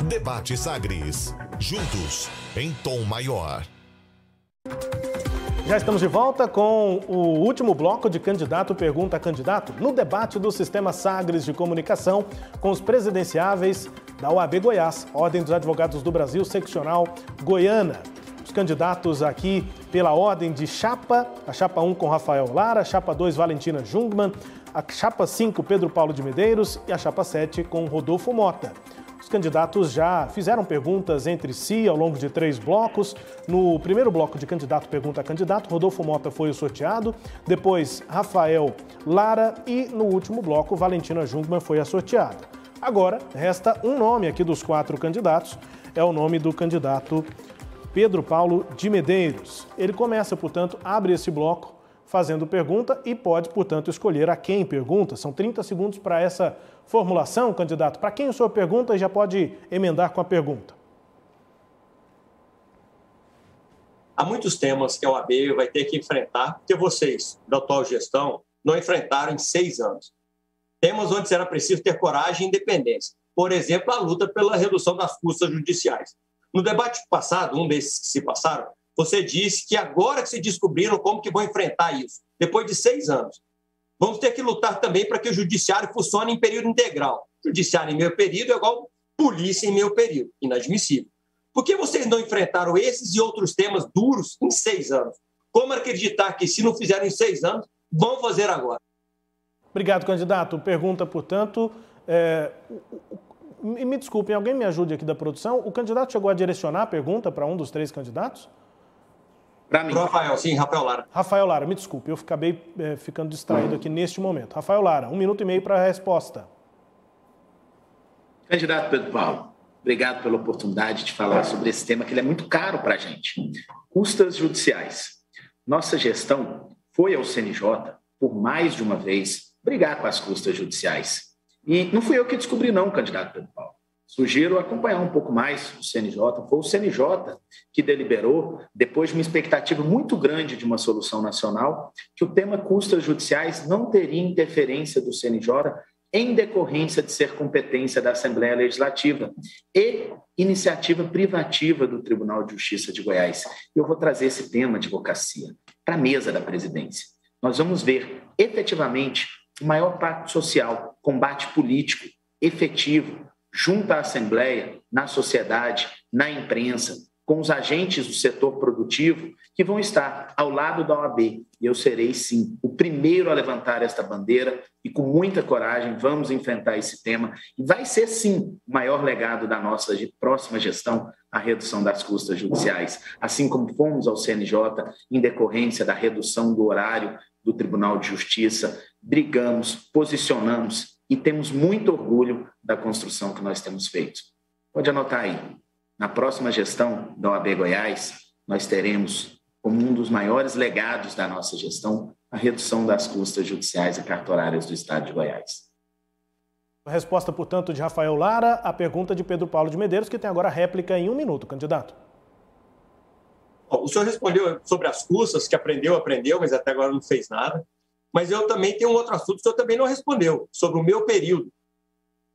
Debate Sagres. Juntos, em tom maior. Já estamos de volta com o último bloco de Candidato Pergunta a Candidato no debate do Sistema Sagres de Comunicação com os presidenciáveis da OAB Goiás, Ordem dos Advogados do Brasil, Seccional Goiana. Os candidatos aqui pela ordem de chapa, a chapa 1 com Rafael Lara, a chapa 2 Valentina Jungmann, a chapa 5 Pedro Paulo de Medeiros e a chapa 7 com Rodolfo Mota. Os candidatos já fizeram perguntas entre si ao longo de 3 blocos. No primeiro bloco de Candidato Pergunta a Candidato, Rodolfo Mota foi o sorteado, depois Rafael Lara e no último bloco, Valentina Jungmann foi a sorteada. Agora, resta um nome aqui dos 4 candidatos, é o nome do candidato Pedro Paulo de Medeiros. Ele começa, portanto, abre esse bloco fazendo pergunta e pode, portanto, escolher a quem pergunta. São 30 segundos para essa formulação, candidato. Para quem a sua pergunta, já pode emendar com a pergunta. Há muitos temas que a OAB vai ter que enfrentar, que vocês, da atual gestão, não enfrentaram em 6 anos. Temas onde será preciso ter coragem e independência. Por exemplo, a luta pela redução das custas judiciais. No debate passado, um desses que se passaram, você disse que agora que se descobriram como que vão enfrentar isso, depois de 6 anos. Vamos ter que lutar também para que o judiciário funcione em período integral. Judiciário em meio período é igual polícia em meio período. Inadmissível. Por que vocês não enfrentaram esses e outros temas duros em 6 anos? Como acreditar que, se não fizeram em 6 anos, vão fazer agora? Obrigado, candidato. Pergunta, portanto... Me desculpem, alguém me ajude aqui da produção. O candidato chegou a direcionar a pergunta para um dos 3 candidatos? Para mim. Rafael, sim, Rafael Lara. Rafael Lara, me desculpe, eu acabei ficando distraído aqui neste momento. Rafael Lara, 1 minuto e meio para a resposta. Candidato Pedro Paulo, obrigado pela oportunidade de falar sobre esse tema, que ele é muito caro para a gente. Custas judiciais. Nossa gestão foi ao CNJ, por mais de uma vez, brigar com as custas judiciais. E não fui eu que descobri, não, candidato Pedro Paulo. Sugiro acompanhar um pouco mais o CNJ. Foi o CNJ que deliberou, depois de uma expectativa muito grande de uma solução nacional, que o tema custas judiciais não teria interferência do CNJ em decorrência de ser competência da Assembleia Legislativa e iniciativa privativa do Tribunal de Justiça de Goiás. Eu vou trazer esse tema, advocacia, para a mesa da presidência. Nós vamos ver, efetivamente, o maior pacto social, combate político, efetivo, junto à Assembleia, na sociedade, na imprensa, com os agentes do setor produtivo que vão estar ao lado da OAB. E eu serei, sim, o primeiro a levantar esta bandeira e, com muita coragem, vamos enfrentar esse tema. E vai ser, sim, o maior legado da nossa próxima gestão, a redução das custas judiciais. Assim como fomos ao CNJ em decorrência da redução do horário do Tribunal de Justiça, brigamos, posicionamos e temos muito orgulho da construção que nós temos feito. Pode anotar aí. Na próxima gestão da OAB Goiás, nós teremos, como um dos maiores legados da nossa gestão, a redução das custas judiciais e cartorárias do Estado de Goiás. A resposta, portanto, de Rafael Lara, a pergunta de Pedro Paulo de Medeiros, que tem agora a réplica em 1 minuto, candidato. O senhor respondeu sobre as custas, que aprendeu, mas até agora não fez nada. Mas eu também tenho um outro assunto que o senhor também não respondeu, sobre o meu período.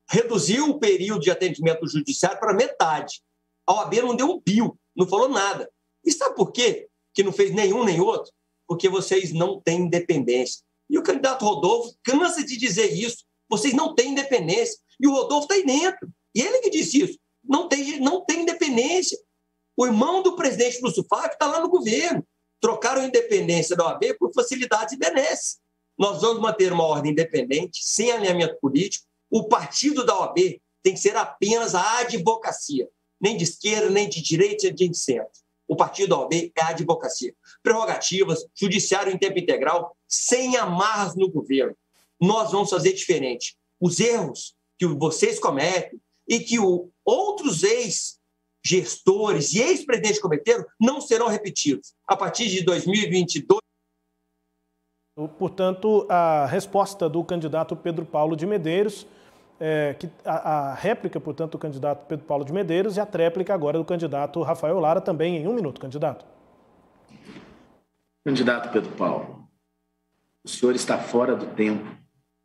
Reduziu o período de atendimento judiciário para metade. A OAB não deu um pio, não falou nada. E sabe por quê que não fez nenhum nem outro? Porque vocês não têm independência. E o candidato Rodolfo cansa de dizer isso. Vocês não têm independência. E o Rodolfo está aí dentro. E ele que disse isso. Não tem independência. O irmão do presidente Lúcio Flávio está lá no governo. Trocaram a independência da OAB por facilidades e benesses. Nós vamos manter uma ordem independente, sem alinhamento político. O partido da OAB tem que ser apenas a advocacia. Nem de esquerda, nem de direita, nem de centro. O partido da OAB é a advocacia. Prerrogativas, judiciário em tempo integral, sem amarras no governo. Nós vamos fazer diferente. Os erros que vocês cometem e que outros ex-gestores e ex-presidentes cometeram não serão repetidos. A partir de 2022... Portanto, a resposta do candidato Pedro Paulo de Medeiros, a réplica, portanto, do candidato Pedro Paulo de Medeiros e a tréplica agora do candidato Rafael Lara, também em 1 minuto, candidato. Candidato Pedro Paulo, o senhor está fora do tempo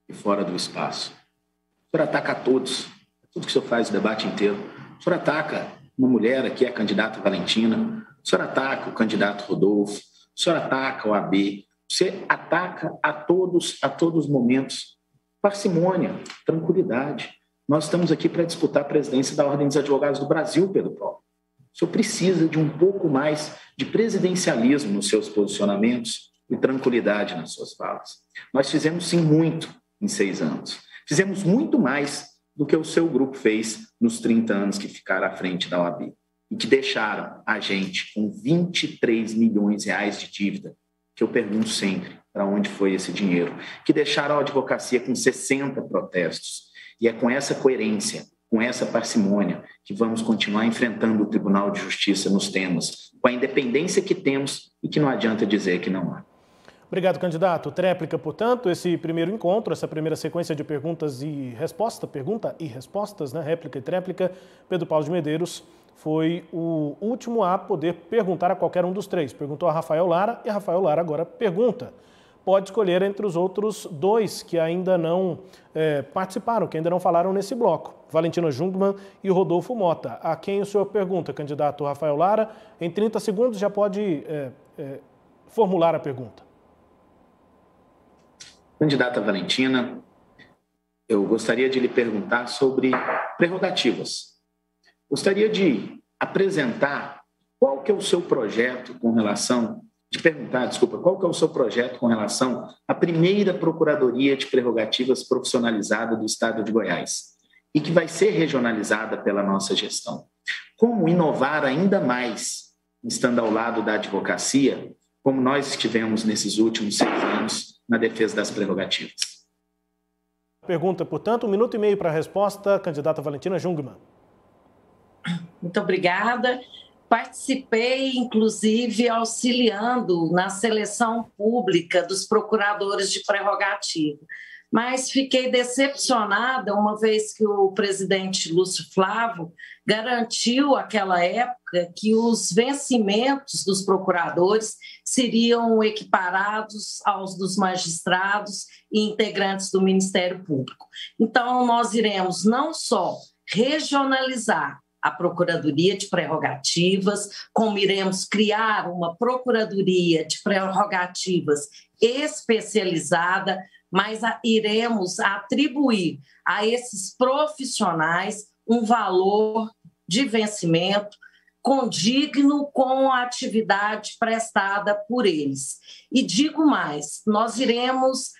e fora do espaço. O senhor ataca a todos, tudo que o senhor faz o debate inteiro, O senhor ataca uma mulher aqui, a candidata Valentina, o senhor ataca o candidato Rodolfo, o senhor ataca o AB, você ataca a todos os momentos. Parcimônia, tranquilidade. Nós estamos aqui para disputar a presidência da Ordem dos Advogados do Brasil, Pedro Paulo. O senhor precisa de um pouco mais de presidencialismo nos seus posicionamentos e tranquilidade nas suas falas. Nós fizemos, sim, muito em 6 anos. Fizemos muito mais do que o seu grupo fez nos 30 anos que ficaram à frente da OAB e que deixaram a gente com 23 milhões de reais de dívida, que eu pergunto sempre para onde foi esse dinheiro, que deixaram a advocacia com 60 protestos. E é com essa coerência, com essa parcimônia, que vamos continuar enfrentando o Tribunal de Justiça nos temas, com a independência que temos e que não adianta dizer que não há. Obrigado, candidato. Tréplica, portanto, esse primeiro encontro, essa primeira sequência de perguntas e respostas, pergunta e respostas, né? Réplica e tréplica, Pedro Paulo de Medeiros foi o último a poder perguntar a qualquer um dos 3. Perguntou a Rafael Lara e a Rafael Lara agora pergunta. Pode escolher entre os outros 2 que ainda não participaram, que ainda não falaram nesse bloco. Valentina Jungmann e Rodolfo Mota. A quem o senhor pergunta, candidato Rafael Lara? Em 30 segundos já pode formular a pergunta. Candidata Valentina, eu gostaria de lhe perguntar sobre prerrogativas. Gostaria de apresentar qual que é o seu projeto com relação... qual que é o seu projeto com relação à primeira Procuradoria de Prerrogativas profissionalizada do Estado de Goiás e que vai ser regionalizada pela nossa gestão. Como inovar ainda mais, estando ao lado da advocacia, como nós estivemos nesses últimos 6 anos na defesa das prerrogativas? Pergunta, portanto, 1 minuto e meio para a resposta, candidata Valentina Jungmann. Muito obrigada. Participei, inclusive, auxiliando na seleção pública dos procuradores de prerrogativa, mas fiquei decepcionada uma vez que o presidente Lúcio Flávio garantiu, àquela época, que os vencimentos dos procuradores seriam equiparados aos dos magistrados e integrantes do Ministério Público. Então, nós iremos não só regionalizar a Procuradoria de Prerrogativas, como iremos criar uma Procuradoria de Prerrogativas especializada, mas iremos atribuir a esses profissionais um valor de vencimento condigno com a atividade prestada por eles. E digo mais, nós iremos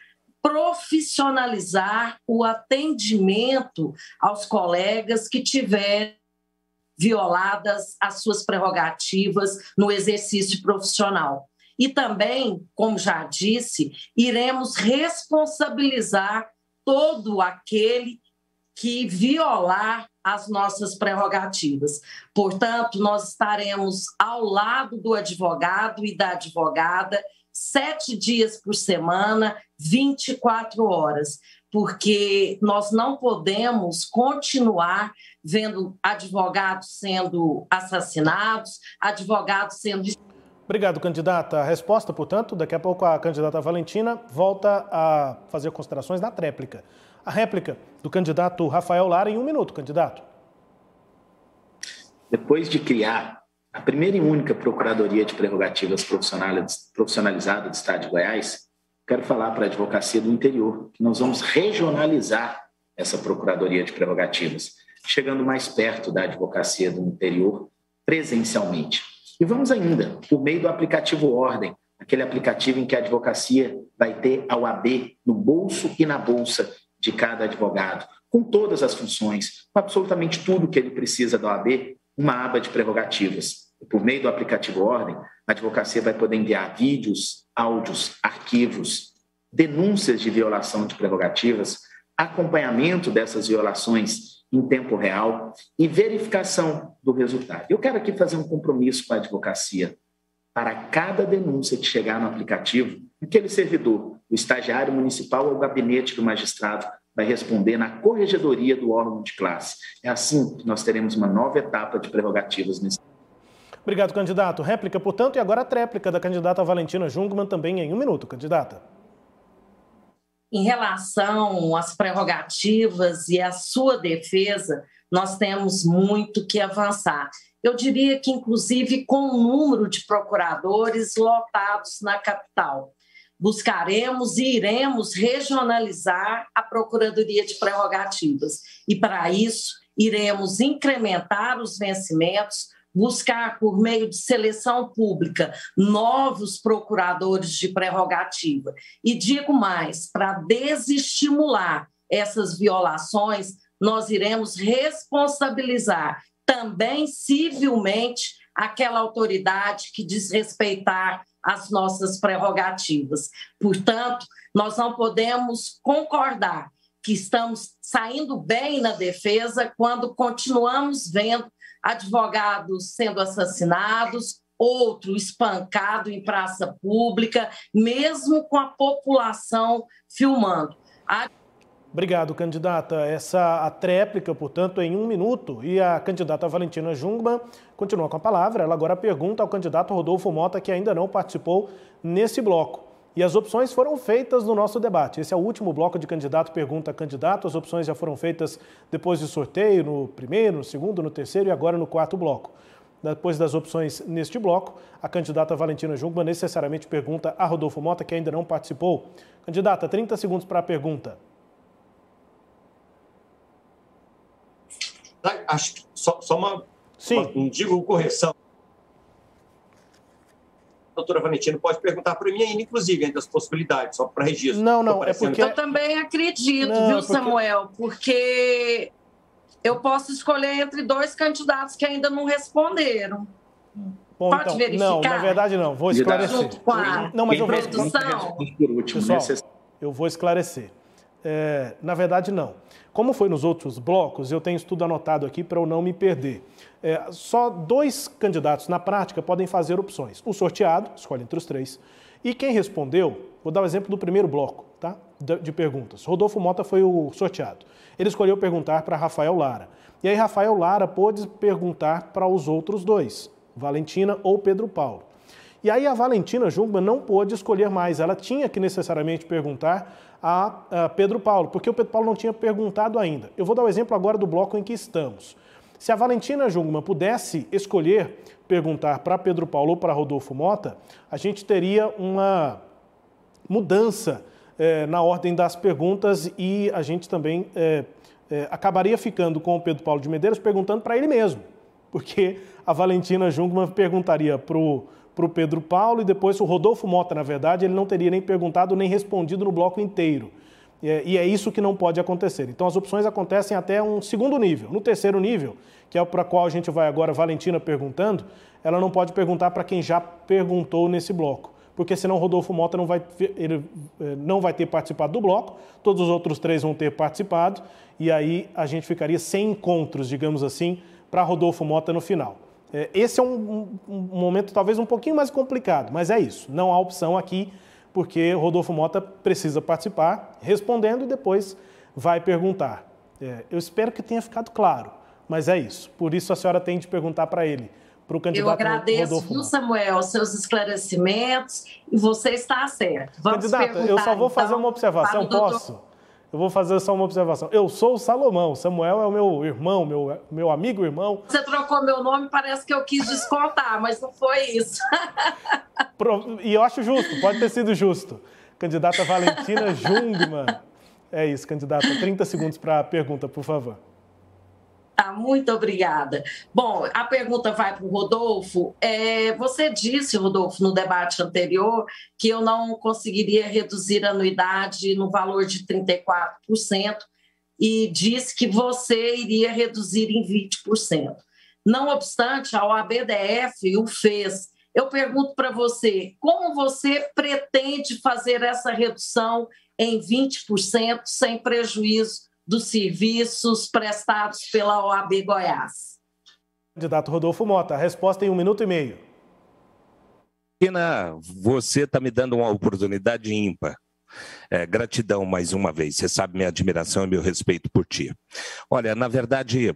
profissionalizar o atendimento aos colegas que tiverem violadas as suas prerrogativas no exercício profissional. E também, como já disse, iremos responsabilizar todo aquele que violar as nossas prerrogativas. Portanto, nós estaremos ao lado do advogado e da advogada 7 dias por semana, 24 horas, porque nós não podemos continuar vendo advogados sendo assassinados, advogados sendo... Obrigado, candidata. A resposta, portanto, daqui a pouco a candidata Valentina volta a fazer considerações na tréplica. A réplica do candidato Rafael Lara em 1 minuto, candidato. Depois de criar a primeira e única Procuradoria de Prerrogativas profissionalizada do Estado de Goiás, quero falar para a advocacia do interior que nós vamos regionalizar essa Procuradoria de Prerrogativas, chegando mais perto da advocacia do interior presencialmente. E vamos ainda, por meio do aplicativo Ordem, aquele aplicativo em que a advocacia vai ter a OAB no bolso e na bolsa de cada advogado, com todas as funções, com absolutamente tudo que ele precisa da OAB, uma aba de prerrogativas. E por meio do aplicativo Ordem, a advocacia vai poder enviar vídeos, áudios, arquivos, denúncias de violação de prerrogativas, acompanhamento dessas violações em tempo real e verificação do resultado. Eu quero aqui fazer um compromisso com a advocacia. Para cada denúncia que chegar no aplicativo, aquele servidor, o estagiário municipal ou o gabinete do magistrado, vai responder na corregedoria do órgão de classe. É assim que nós teremos uma nova etapa de prerrogativas nesse. Obrigado, candidato. Réplica, portanto, e agora a tréplica da candidata Valentina Jungmann também em 1 minuto, candidata. Em relação às prerrogativas e à sua defesa, nós temos muito que avançar. Eu diria que, inclusive, com o número de procuradores lotados na capital, buscaremos e iremos regionalizar a Procuradoria de Prerrogativas. E, para isso, iremos incrementar os vencimentos, buscar, por meio de seleção pública, novos procuradores de prerrogativa. E digo mais, para desestimular essas violações, nós iremos responsabilizar também civilmente aquela autoridade que desrespeitar as nossas prerrogativas. Portanto, nós não podemos concordar que estamos saindo bem na defesa quando continuamos vendo advogados sendo assassinados, outro espancado em praça pública, mesmo com a população filmando. Obrigado, candidata. A tréplica, portanto, em 1 minuto. E a candidata Valentina Jungmann continua com a palavra. Ela agora pergunta ao candidato Rodolfo Mota, que ainda não participou nesse bloco. E as opções foram feitas no nosso debate. Esse é o último bloco de candidato pergunta a candidato. As opções já foram feitas depois do sorteio, no primeiro, no segundo, no terceiro e agora no 4º bloco. Depois das opções neste bloco, a candidata Valentina Jungmann necessariamente pergunta a Rodolfo Mota, que ainda não participou. Candidata, 30 segundos para a pergunta. Acho que só uma correção. A doutora Valentina pode perguntar para mim ainda, inclusive, entre as possibilidades, só para registro. Não, é porque... Eu também acredito, viu, Samuel? Porque eu posso escolher entre 2 candidatos que ainda não responderam. Bom, pode então, verificar? Não, na verdade não, vou esclarecer. Junto com a não, mas eu vou produção. Pessoal, eu vou esclarecer. Na verdade, não. Como foi nos outros blocos, eu tenho isso tudo anotado aqui para eu não me perder. Só 2 candidatos, na prática, podem fazer opções. O sorteado, escolhe entre os 3. E quem respondeu, vou dar o exemplo do primeiro bloco, tá? De perguntas. Rodolfo Mota foi o sorteado. Ele escolheu perguntar para Rafael Lara. E aí Rafael Lara pôde perguntar para os outros 2, Valentina ou Pedro Paulo. E aí a Valentina Jungmann não pôde escolher mais. Ela tinha que necessariamente perguntar a Pedro Paulo, porque o Pedro Paulo não tinha perguntado ainda. Eu vou dar o exemplo agora do bloco em que estamos. Se a Valentina Jungmann pudesse escolher perguntar para Pedro Paulo ou para Rodolfo Mota, a gente teria uma mudança na ordem das perguntas e a gente também acabaria ficando com o Pedro Paulo de Medeiros perguntando para ele mesmo, porque a Valentina Jungmann perguntaria para o Pedro Paulo e depois o Rodolfo Mota, na verdade, ele não teria nem perguntado nem respondido no bloco inteiro. E é isso que não pode acontecer. Então as opções acontecem até um segundo nível. No terceiro nível, que é o para qual a gente vai agora, Valentina perguntando, ela não pode perguntar para quem já perguntou nesse bloco, porque senão o Rodolfo Mota não vai ter participado do bloco, todos os outros 3 vão ter participado, e aí a gente ficaria sem encontros, digamos assim, para Rodolfo Mota no final. Esse é um momento talvez um pouquinho mais complicado, mas é isso. Não há opção aqui, porque Rodolfo Mota precisa participar, respondendo e depois vai perguntar. Eu espero que tenha ficado claro, mas é isso. Por isso a senhora tem de perguntar para ele, para o candidato Rodolfo Mota. Eu agradeço, viu, Samuel, os seus esclarecimentos e você está certo. Vamos candidata, eu só vou fazer uma observação, posso? Eu vou fazer só uma observação. Eu sou o Salomão, Samuel é o meu irmão, meu amigo irmão. Você trocou meu nome, parece que eu quis descontar, mas não foi isso. E eu acho justo, pode ter sido justo. Candidata Valentina Jungmann. É isso, candidata. 30 segundos para a pergunta, por favor. Tá, muito obrigada. Bom, a pergunta vai para o Rodolfo. Você disse, Rodolfo, no debate anterior, que eu não conseguiria reduzir a anuidade no valor de 34% e disse que você iria reduzir em 20%. Não obstante, a OAB-DF o fez. Eu pergunto para você, como você pretende fazer essa redução em 20% sem prejuízo dos serviços prestados pela OAB Goiás? Candidato Rodolfo Mota, a resposta em 1 minuto e meio. Tina, você está me dando uma oportunidade ímpar. Gratidão mais uma vez. Você sabe minha admiração e meu respeito por ti. Olha, na verdade,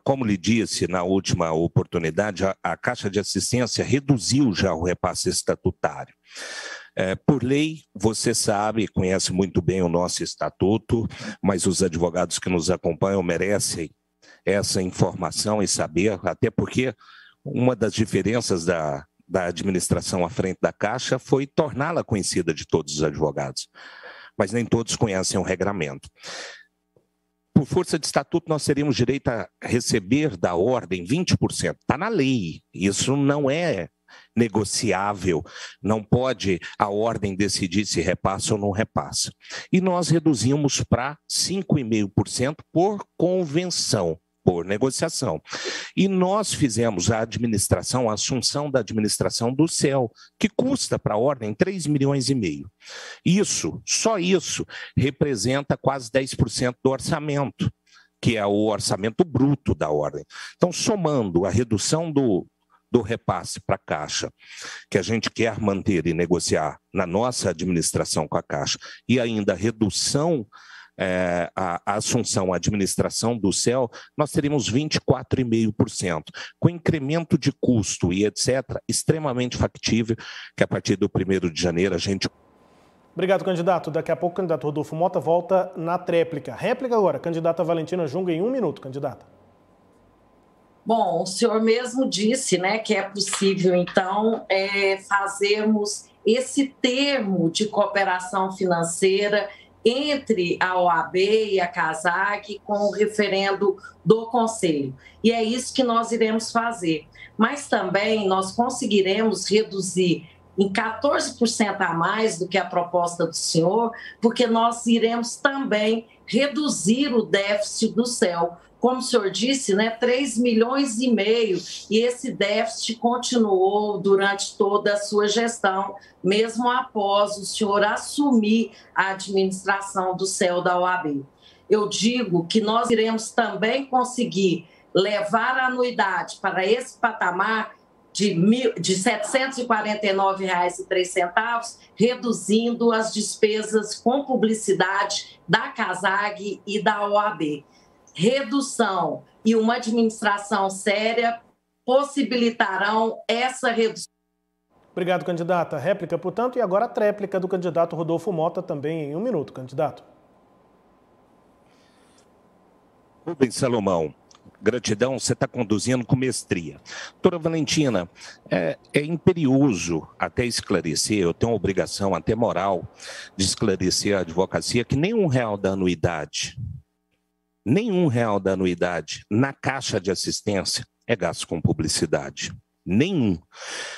como lhe disse na última oportunidade, a Caixa de Assistência reduziu já o repasse estatutário. Por lei, você sabe, conhece muito bem o nosso estatuto, mas os advogados que nos acompanham merecem essa informação e saber, até porque uma das diferenças da administração à frente da Caixa foi torná-la conhecida de todos os advogados, mas nem todos conhecem o regramento. Por força de estatuto, nós teríamos direito a receber da ordem 20%. Está na lei, isso não é negociável, não pode a ordem decidir se repassa ou não repassa. E nós reduzimos para 5,5% por convenção, por negociação. E nós fizemos a assunção da administração do CEL, que custa para a ordem 3,5 milhões. Isso, só isso, representa quase 10% do orçamento, que é o orçamento bruto da ordem. Então, somando a redução do repasse para a Caixa, que a gente quer manter e negociar na nossa administração com a Caixa, e ainda a redução, a assunção, a administração do CEL, nós teríamos 24,5%, com incremento de custo e etc., extremamente factível, que a partir do 1º de janeiro a gente... Obrigado, candidato. Daqui a pouco o candidato Rodolfo Mota volta na tréplica. Réplica agora, candidata Valentina Junga, em 1 minuto, candidata. Bom, o senhor mesmo disse, né, que é possível, então, fazermos esse termo de cooperação financeira entre a OAB e a CASAG com o referendo do Conselho. E é isso que nós iremos fazer. Mas também nós conseguiremos reduzir em 14% a mais do que a proposta do senhor, porque nós iremos também reduzir o déficit do CEL. Como o senhor disse, né, 3,5 milhões, e esse déficit continuou durante toda a sua gestão, mesmo após o senhor assumir a administração do CEL da OAB. Eu digo que nós iremos também conseguir levar a anuidade para esse patamar de R$ 749,03, reduzindo as despesas com publicidade da CASAG e da OAB. Redução e uma administração séria possibilitarão essa redução. Obrigado, candidata. Réplica, portanto, e agora a tréplica do candidato Rodolfo Mota, também em 1 minuto, candidato. Rubens Salomão, gratidão, você está conduzindo com mestria. Doutora Valentina, é imperioso até esclarecer, eu tenho uma obrigação até moral de esclarecer a advocacia que nem R$1 da anuidade, na Caixa de Assistência é gasto com publicidade. Nenhum.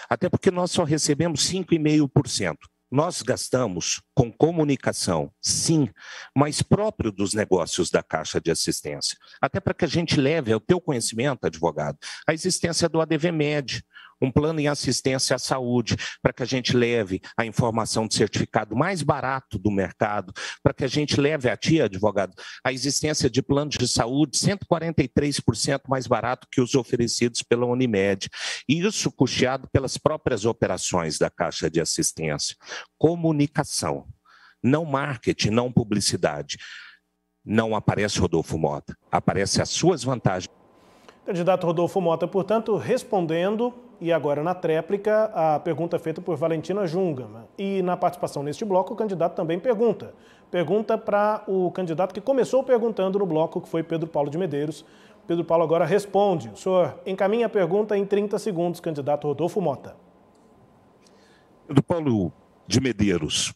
Até porque nós só recebemos 5,5%. Nós gastamos com comunicação, sim, mas próprio dos negócios da Caixa de Assistência. Até para que a gente leve ao teu conhecimento, advogado, a existência do ADVMed, um plano em assistência à saúde, para que a gente leve a informação de certificado mais barato do mercado, para que a gente leve a ti, advogado, a existência de planos de saúde 143% mais barato que os oferecidos pela Unimed. E isso custeado pelas próprias operações da Caixa de Assistência. Comunicação, não marketing, não publicidade. Não aparece Rodolfo Mota, aparece as suas vantagens. Candidato Rodolfo Mota, portanto, respondendo, e agora na tréplica, a pergunta feita por Valentina Junga. E na participação neste bloco, o candidato também pergunta. Pergunta para o candidato que começou perguntando no bloco, que foi Pedro Paulo de Medeiros. Pedro Paulo agora responde. O senhor encaminha a pergunta em 30 segundos, candidato Rodolfo Mota. Pedro Paulo de Medeiros,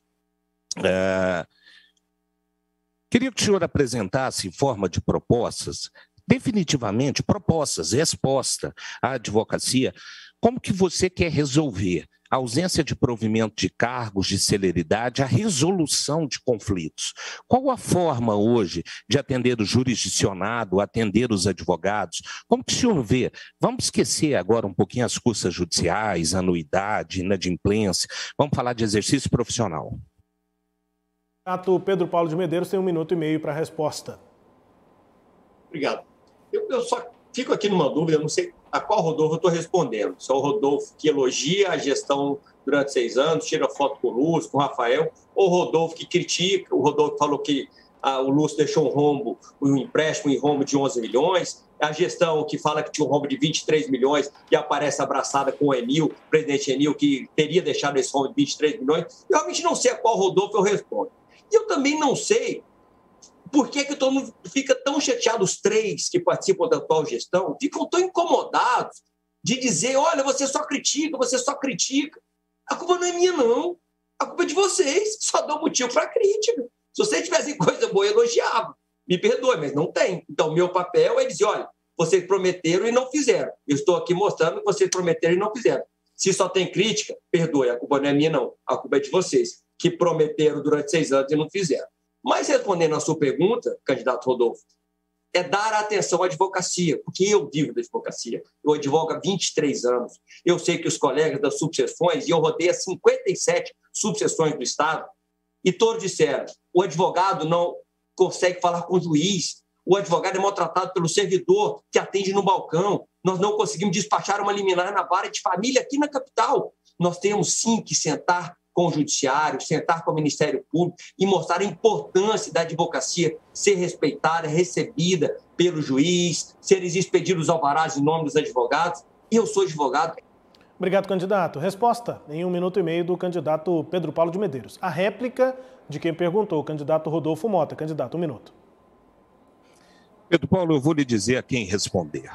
queria que o senhor apresentasse em forma de propostas, definitivamente propostas, resposta à advocacia, como que você quer resolver a ausência de provimento de cargos, de celeridade, a resolução de conflitos. Qual a forma hoje de atender o jurisdicionado, atender os advogados? Como que o senhor vê? Vamos esquecer agora um pouquinho as custas judiciais, anuidade, inadimplência, vamos falar de exercício profissional. Pedro Paulo de Medeiros tem 1 minuto e meio para a resposta. Obrigado. Eu só fico aqui numa dúvida, eu não sei a qual Rodolfo eu estou respondendo. Se é o Rodolfo que elogia a gestão durante 6 anos, tira foto com o Lúcio, com o Rafael, ou o Rodolfo que critica, o Rodolfo falou que o Lúcio deixou um rombo, um empréstimo em rombo de 11 milhões, a gestão que fala que tinha um rombo de 23 milhões e aparece abraçada com o Enil, o presidente Enil, que teria deixado esse rombo de 23 milhões. Eu realmente não sei a qual Rodolfo eu respondo. E eu também não sei Por que todo mundo fica tão chateado, os três que participam da atual gestão, ficam tão incomodados de dizer, olha, você só critica. A culpa não é minha, não. A culpa é de vocês, só dão motivo para crítica. Se vocês tivessem coisa boa, eu elogiava. Me perdoe, mas não tem. Então, meu papel é dizer, olha, vocês prometeram e não fizeram. Eu estou aqui mostrando que vocês prometeram e não fizeram. Se só tem crítica, perdoe, a culpa não é minha, não. A culpa é de vocês, que prometeram durante 6 anos e não fizeram. Mas, respondendo à sua pergunta, candidato Rodolfo, é dar atenção à advocacia, porque eu vivo da advocacia. Eu advogo há 23 anos. Eu sei que os colegas das subseções, e eu rodei as 57 subseções do Estado, e todos disseram, o advogado não consegue falar com o juiz, o advogado é maltratado pelo servidor que atende no balcão, nós não conseguimos despachar uma liminar na vara de família aqui na capital. Nós temos, sim, que sentar com o judiciário, sentar com o Ministério Público e mostrar a importância da advocacia ser respeitada, recebida pelo juiz, ser expedidos os alvarás em nome dos advogados. E eu sou advogado. Obrigado, candidato. Resposta em 1 minuto e meio do candidato Pedro Paulo de Medeiros. A réplica de quem perguntou, o candidato Rodolfo Mota. Candidato, 1 minuto. Pedro Paulo, eu vou lhe dizer a quem responder.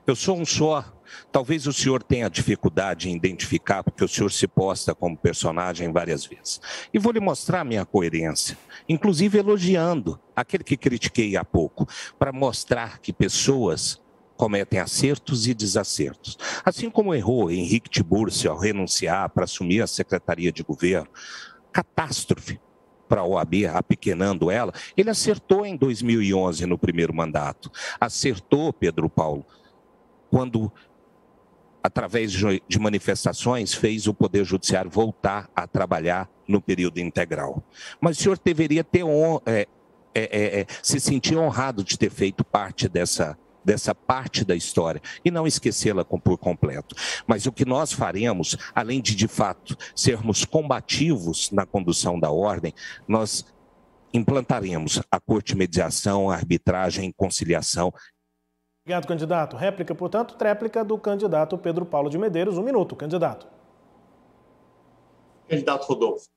Eu sou um só. Talvez o senhor tenha dificuldade em identificar, porque o senhor se posta como personagem várias vezes. E vou lhe mostrar a minha coerência, inclusive elogiando aquele que critiquei há pouco, para mostrar que pessoas cometem acertos e desacertos. Assim como errou Henrique Tiburcio ao renunciar para assumir a Secretaria de Governo, catástrofe para a OAB, apequenando ela, ele acertou em 2011 no primeiro mandato. Acertou, Pedro Paulo, quando, através de manifestações, fez o Poder Judiciário voltar a trabalhar no período integral. Mas o senhor deveria ter se sentir honrado de ter feito parte dessa parte da história e não esquecê-la por completo. Mas o que nós faremos, além de fato, sermos combativos na condução da ordem, nós implantaremos a Corte de Mediação, a arbitragem, conciliação. Obrigado, candidato. Réplica, portanto, tréplica do candidato Pedro Paulo de Medeiros. 1 minuto, candidato. Candidato Rodolfo,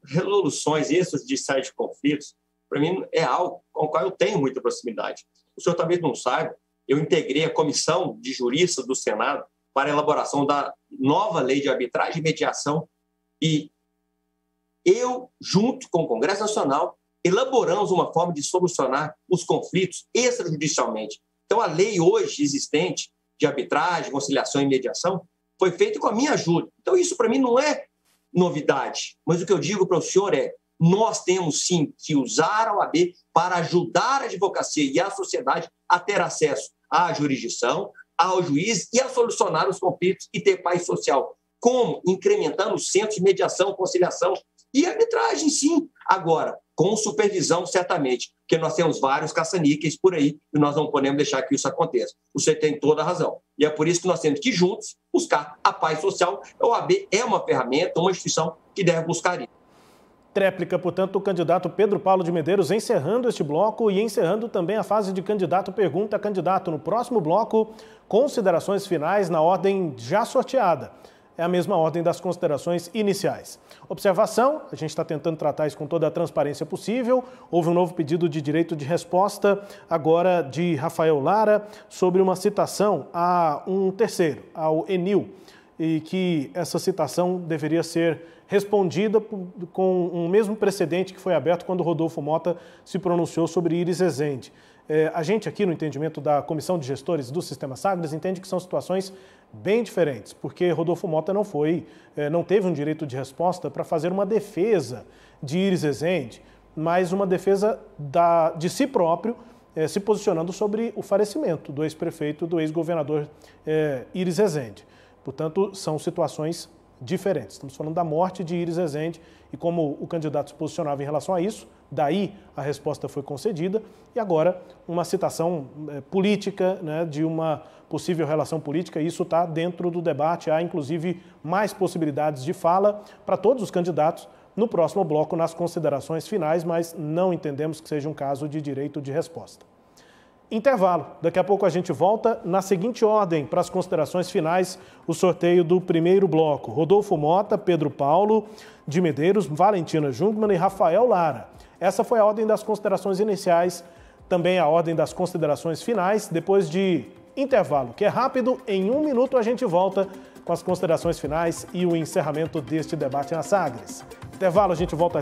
resoluções extrajudiciais de conflitos, para mim, é algo com o qual eu tenho muita proximidade. O senhor talvez não saiba, eu integrei a comissão de juristas do Senado para a elaboração da nova lei de arbitragem e mediação e eu, junto com o Congresso Nacional, elaboramos uma forma de solucionar os conflitos extrajudicialmente. Então, a lei hoje existente de arbitragem, conciliação e mediação foi feita com a minha ajuda. Então, isso para mim não é novidade, mas o que eu digo para o senhor é nós temos, sim, que usar a OAB para ajudar a advocacia e a sociedade a ter acesso à jurisdição, ao juiz e a solucionar os conflitos e ter paz social. Como? Incrementando os centros de mediação, conciliação e arbitragem, sim. Agora, com supervisão, certamente, porque nós temos vários caça-níqueis por aí e nós não podemos deixar que isso aconteça. Você tem toda a razão. E é por isso que nós temos que, juntos, buscar a paz social. A OAB é uma ferramenta, uma instituição que deve buscar isso. Tréplica, portanto, o candidato Pedro Paulo de Medeiros, encerrando este bloco e encerrando também a fase de candidato pergunta a candidato. No próximo bloco, considerações finais na ordem já sorteada. É a mesma ordem das considerações iniciais. Observação, a gente está tentando tratar isso com toda a transparência possível. Houve um novo pedido de direito de resposta, agora de Rafael Lara, sobre uma citação a um terceiro, ao Enil, e que essa citação deveria ser respondida com o mesmo precedente que foi aberto quando Rodolfo Mota se pronunciou sobre Iris Rezende. A gente aqui, no entendimento da Comissão de Gestores do Sistema Sagres, entende que são situações bem diferentes, porque Rodolfo Mota não teve um direito de resposta para fazer uma defesa de Iris Rezende, mas uma defesa de si próprio, se posicionando sobre o falecimento do ex-prefeito, do ex-governador Iris Rezende. Portanto, são situações diferentes. Estamos falando da morte de Iris Rezende e como o candidato se posicionava em relação a isso, daí a resposta foi concedida e agora uma citação política, né, de uma possível relação política, e isso está dentro do debate. Há inclusive mais possibilidades de fala para todos os candidatos no próximo bloco nas considerações finais, mas não entendemos que seja um caso de direito de resposta. Intervalo. Daqui a pouco a gente volta na seguinte ordem para as considerações finais, o sorteio do primeiro bloco. Rodolfo Mota, Pedro Paulo, de Medeiros, Valentina Jungmann e Rafael Lara. Essa foi a ordem das considerações iniciais, também a ordem das considerações finais. Depois de intervalo, que é rápido, em 1 minuto a gente volta com as considerações finais e o encerramento deste debate na Sagres. Intervalo, a gente volta.